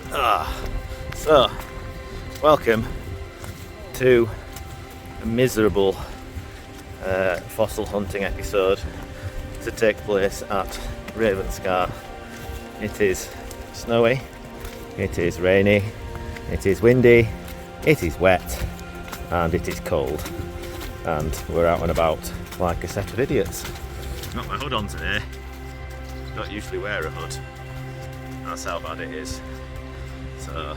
So, welcome to a miserable fossil hunting episode to take place at Ravenscar. It is snowy, it is rainy, it is windy, it is wet, and it is cold. And we're out and about like a set of idiots. Got my hood on today. Don't usually wear a hood. That's how bad it is. So,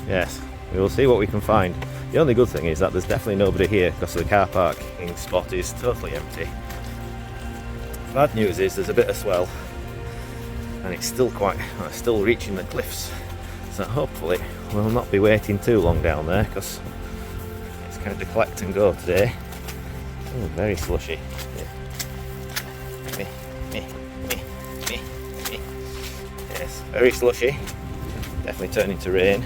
yes, we will see what we can find. The only good thing is that there's definitely nobody here because the car parking spot is totally empty. Bad news is there's a bit of swell and it's still still reaching the cliffs. So hopefully we'll not be waiting too long down there because it's kind of collect and go today. Oh, very slushy. Yes, very slushy. Definitely turning to rain.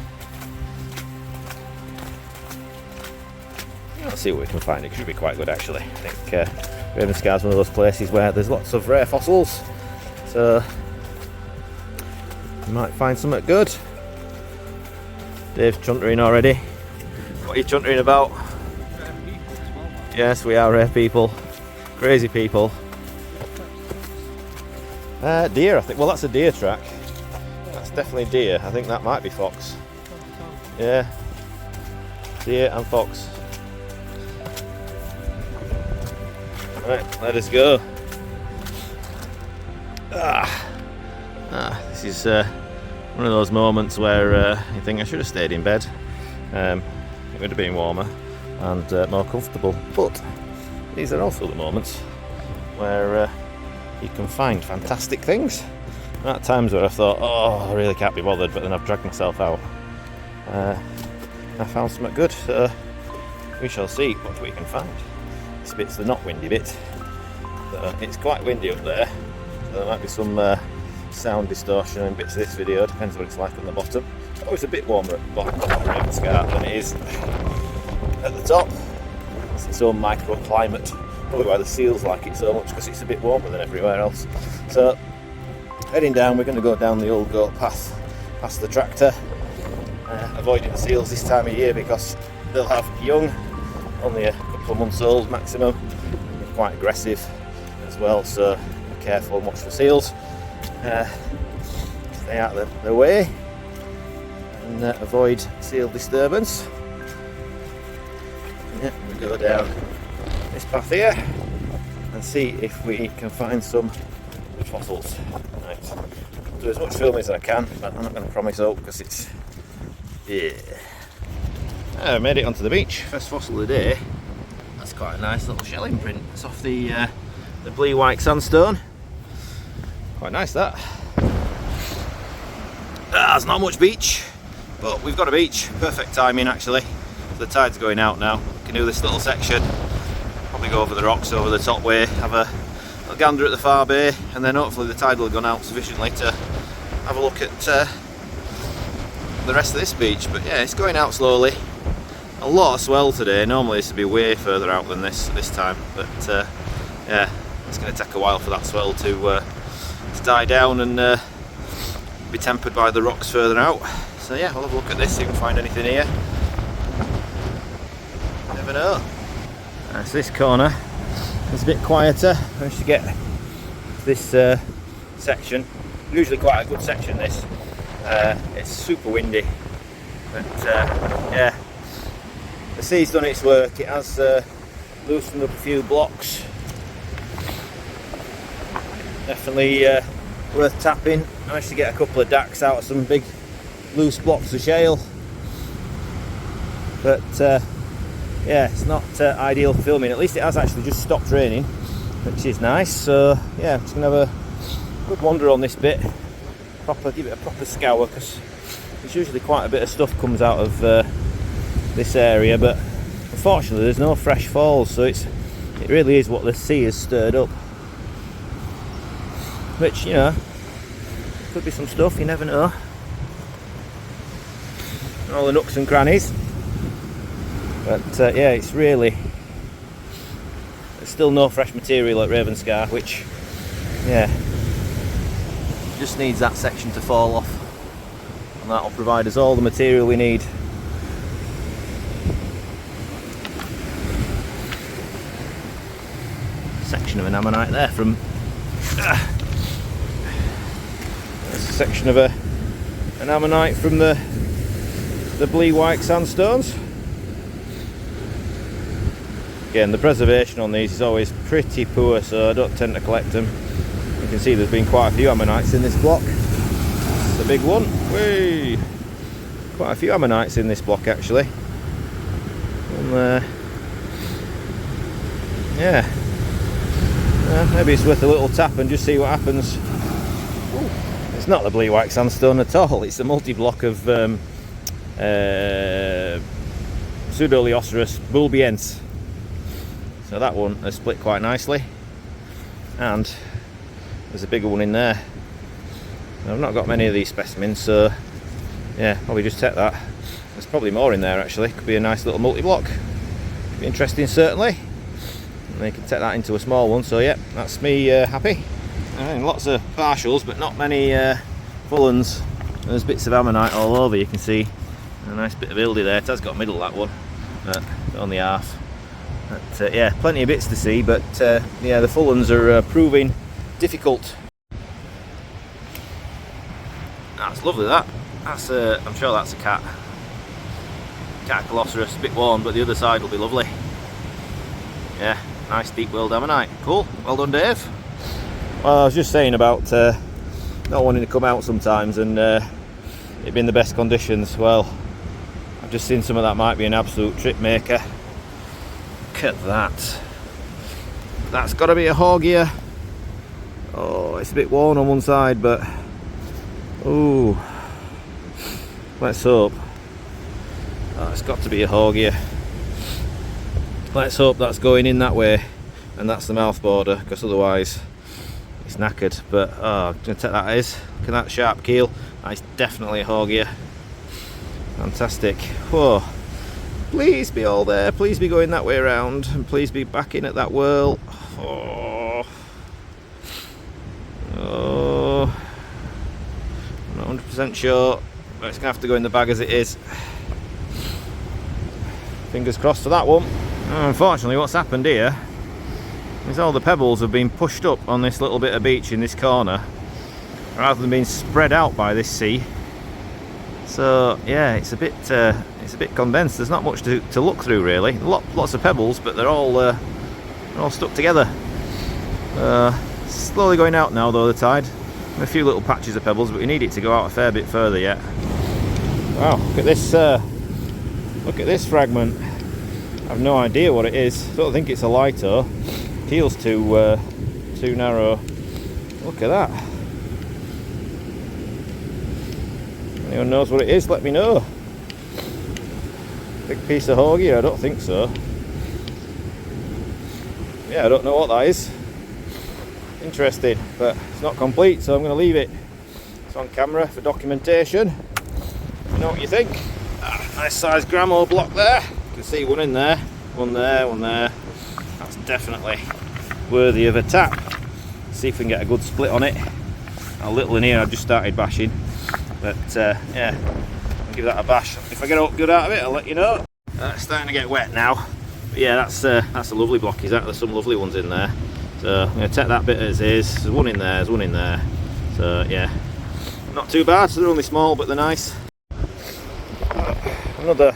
Let's see what we can find. It should be quite good actually. I think Ravenscar is one of those places where there's lots of rare fossils, so you might find something good. Dave's chuntering already. What are you chuntering about? Yes, we are rare people. Crazy people. Deer, I think. Well, that's a deer track. That's definitely deer. I think that might be fox. Yeah. Deer and fox. Right, let us go. This is one of those moments where you think I should have stayed in bed. It would have been warmer and more comfortable. But these are also the moments where you can find fantastic things. At times where I thought, oh, I really can't be bothered, but then I've dragged myself out. I found something good, so we shall see what we can find. This bit's the not windy bit. It's quite windy up there, so there might be some sound distortion in bits of this video, depends what it's like on the bottom. It's always a bit warmer at the bottom of Ravenscar than it is at the top. It's its own microclimate, probably why the seals like it so much, because it's a bit warmer than everywhere else. So, heading down, we're going to go down the old goat path past the tractor, avoiding the seals this time of year because they'll have young, only a couple of months old maximum. They're quite aggressive as well, so be careful and watch for seals. Stay out of their way and avoid seal disturbance. Yeah, we go down this path here and see if we can find some fossils. Right, I'll do as much filming as I can, but I'm not going to promise out because it's I made it onto the beach. First fossil of the day. That's quite a nice little shell imprint. It's off the blue white sandstone. Quite nice that. There's not much beach, but we've got a beach. Perfect timing actually. The tide's going out now. We can do this little section. Probably go over the rocks over the top way, have a gander at the far bay, and then hopefully the tide will have gone out sufficiently to have a look at the rest of this beach. But yeah, it's going out slowly. A lot of swell today. Normally this would be way further out than this time, but yeah, it's going to take a while for that swell to die down and be tempered by the rocks further out. So yeah, we'll have a look at this, see if we can find anything here. You never know. That's this corner. It's a bit quieter. I managed to get this section. Usually quite a good section this. It's super windy, but yeah, the sea's done its work. It has loosened up a few blocks. Definitely worth tapping. I managed to get a couple of dacks out of some big loose blocks of shale, but yeah, it's not ideal for filming. At least it has actually just stopped raining, which is nice. So yeah, I'm just gonna have a good wander on this bit, give it a proper scour, because there's usually quite a bit of stuff comes out of this area, but unfortunately there's no fresh falls, so it really is what the sea has stirred up, which, you know, could be some stuff, you never know. All the nooks and crannies, but yeah, it's really, there's still no fresh material at Ravenscar, which, yeah, just needs that section to fall off. and that'll provide us all the material we need. Section of an ammonite there from there's a section of an ammonite from the Blee White sandstones. Again, the preservation on these is always pretty poor, so I don't tend to collect them. You can see there's been quite a few ammonites in this block. It's a big one. Whee! Quite a few ammonites in this block actually. And yeah. Maybe it's worth a little tap and just see what happens. Ooh, it's not the Blee White sandstone at all, it's a multi-block of Pseudoleoceros bulbiense. So that one has split quite nicely, and there's a bigger one in there. I've not got many of these specimens, so yeah, probably just take that. There's probably more in there actually, could be a nice little multi-block. Be interesting certainly. And you can take that into a small one, so yeah, that's me happy. And lots of partials, but not many full uns. There's bits of ammonite all over, you can see a nice bit of ildy there. It has got middle, that one, only half. But yeah, plenty of bits to see, but yeah, the full uns are proving difficult. That's lovely, that. That's I'm sure that's a cat. Catacoloceros, a bit worn, but the other side will be lovely. Yeah, nice deep whorled ammonite. Cool, well done Dave. Well, I was just saying about not wanting to come out sometimes and it being the best conditions. Well, I've just seen some of that might be an absolute trip maker. Look at that. That's got to be a Horgia. Oh, it's a bit worn on one side, but ooh, let's hope. Oh, it's got to be a Horgia. Let's hope that's going in that way and that's the mouth border, because otherwise it's knackered. But oh, I'm going to take that as. Look at that sharp keel. That's definitely a Horgia. Fantastic. Whoa. Please be all there. Please be going that way around, and please be back in at that whirl. Oh. Oh. I'm not 100% sure, but it's going to have to go in the bag as it is. Fingers crossed for that one. Unfortunately, what's happened here is all the pebbles have been pushed up on this little bit of beach in this corner rather than being spread out by this sea. So yeah, it's a bit condensed. There's not much to look through really. Lots of pebbles, but they're all stuck together. Slowly going out now though, the tide. A few little patches of pebbles, but we need it to go out a fair bit further yet. Wow, look at this! Look at this fragment. I've no idea what it is. I don't think it's a lito. Keel's too narrow. Look at that. Anyone knows what it is? Let me know. Big piece of Horgia? I don't think so. Yeah, I don't know what that is. Interesting, but it's not complete, so I'm going to leave it. It's on camera for documentation. Let me know what you think. Nice size gramo block there. You can see one in there, one there, one there. That's definitely worthy of a tap. See if we can get a good split on it. A little in here I've just started bashing, but yeah, I'll give that a bash. If I get good out of it, I'll let you know. It's starting to get wet now, but yeah, that's a lovely block. There's some lovely ones in there. So I'm going to take that bit as is. There's one in there, there's one in there. So yeah, not too bad. So they're only small, but they're nice. Another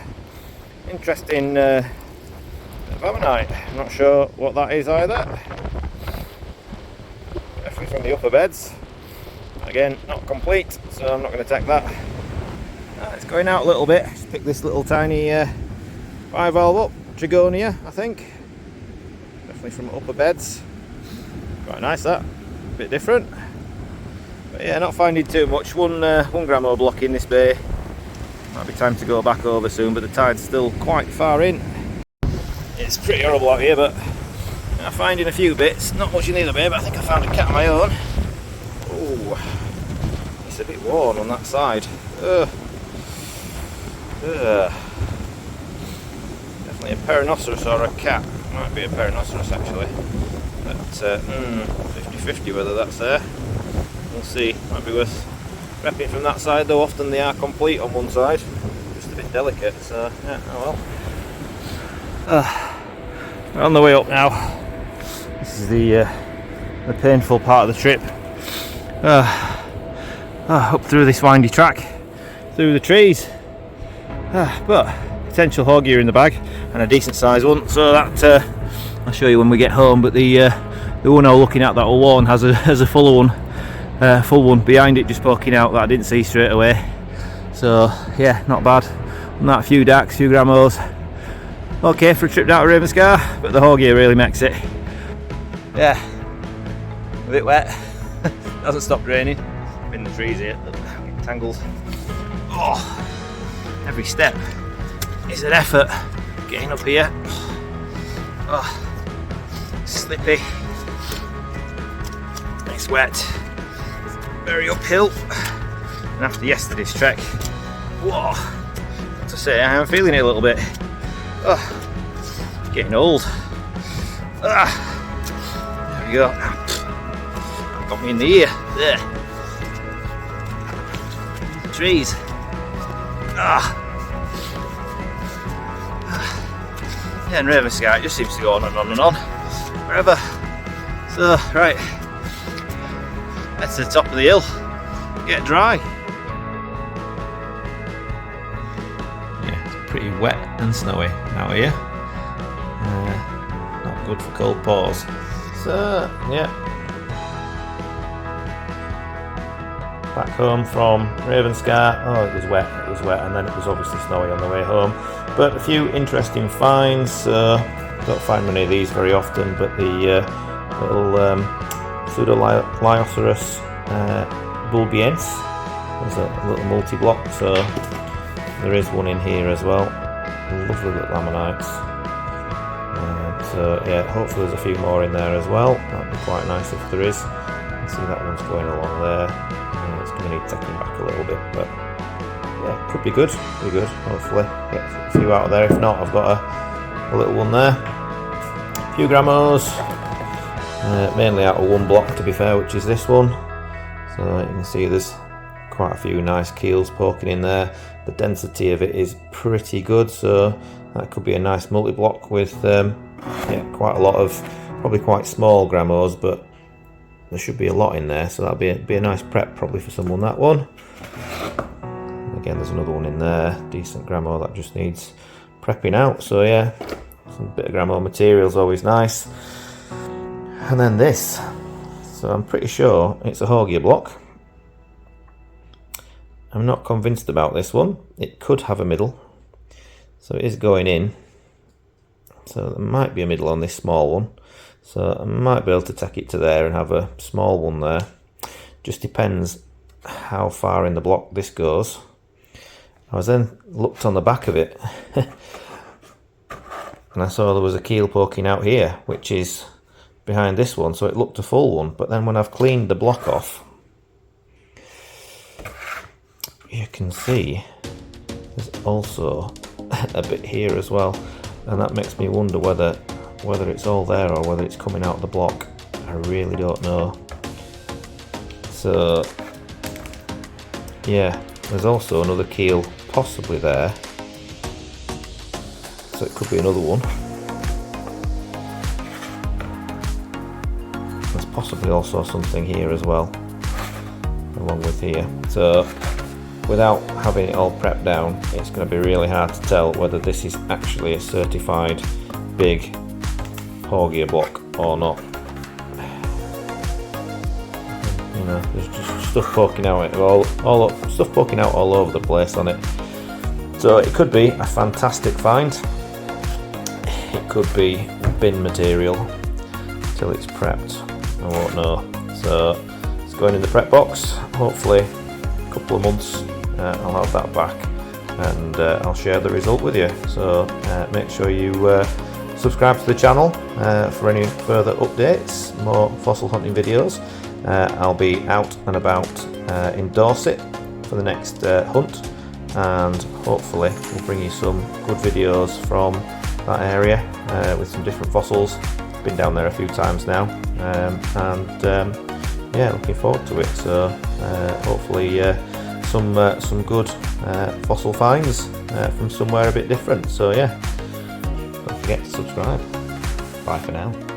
interesting ammonite. I'm not sure what that is either. Definitely from the upper beds. Again, not complete, so I'm not going to take that. It's going out a little bit. Just pick this little tiny bivalve up. Trigonia, I think. Definitely from upper beds. Quite nice that. A bit different. But yeah, not finding too much. One gramo block in this bay. Might be time to go back over soon, but the tide's still quite far in. It's pretty horrible out here, but I'm finding a few bits. Not much in the other bay, but I think I found a cat of my own. Oh, it's a bit worn on that side. Definitely a Perinoceros or a cat. Might be a Perinoceros actually. But 50-50 whether that's there. We'll see. Might be worth Prepping from that side though, often they are complete on one side, just a bit delicate, so yeah, oh well. We're on the way up now. This is the painful part of the trip. Up through this windy track, through the trees. But potential hog gear in the bag, and a decent sized one, so that I'll show you when we get home. But the one I was looking at, that one has a full one behind it, just poking out, that I didn't see straight away. So yeah, not bad. On that, a few dacks, few grammos. Okay for a trip down to Ravenscar, but the hog gear really makes it. Yeah, a bit wet. Hasn't stopped raining. In the trees here, look, tangles. Oh, every step is an effort getting up here. Oh, slippy. It's wet. Very uphill. And after yesterday's trek, whoa, what to say, I am feeling it a little bit. Oh, getting old. There we go. Got me in the ear. There. Trees. Yeah, and Ravenscar, it just seems to go on and on and on. Forever. So, right. That's the top of the hill. Get dry. Yeah, it's pretty wet and snowy out here. Not good for cold paws. So, yeah. Back home from Ravenscar. Oh, it was wet, and then it was obviously snowy on the way home. But a few interesting finds. Don't find many of these very often, but the little Fossiliferous bulbiense. There's a little multi-block, so there is one in here as well. Lovely little ammonites. So yeah, hopefully there's a few more in there as well. That'd be quite nice if there is. You can see that one's going along there. It's going to need taking back a little bit, but yeah, could be good. Hopefully get a few out of there. If not, I've got a little one there. A few grammos, mainly out of one block to be fair, which is this one. So you can see there's quite a few nice keels poking in there. The density of it is pretty good, so that could be a nice multi-block with yeah, quite a lot of probably quite small grammos, but there should be a lot in there, so that'll be a nice prep probably for someone, that one. Again, there's another one in there, decent gramo that just needs prepping out, so yeah, some bit of gramo material is always nice. And then this, so I'm pretty sure it's a hog gear block. I'm not convinced about this one. It could have a middle, so it is going in, so there might be a middle on this small one. So I might be able to take it to there and have a small one there. Just depends how far in the block this goes. I was then looked on the back of it and I saw there was a keel poking out here, which is behind this one, so it looked a full one. But then when I've cleaned the block off, you can see there's also a bit here as well, and that makes me wonder whether it's all there or whether it's coming out of the block. I really don't know. So yeah, there's also another keel possibly there, so it could be another one. There's possibly also something here as well, along with here. So without having it all prepped down, it's going to be really hard to tell whether this is actually a certified big hog gear block or not. You know, there's just stuff poking out stuff poking out all over the place on it. So it could be a fantastic find. It could be bin material till it's prepped. I won't know. So it's going in the prep box. Hopefully a couple of months I'll have that back, and I'll share the result with you. So make sure you subscribe to the channel for any further updates, more fossil hunting videos. I'll be out and about in Dorset for the next hunt, and hopefully we'll bring you some good videos from that area with some different fossils. Been down there a few times now, and yeah, looking forward to it. So hopefully some good fossil finds from somewhere a bit different. So yeah, don't forget to subscribe. Bye for now.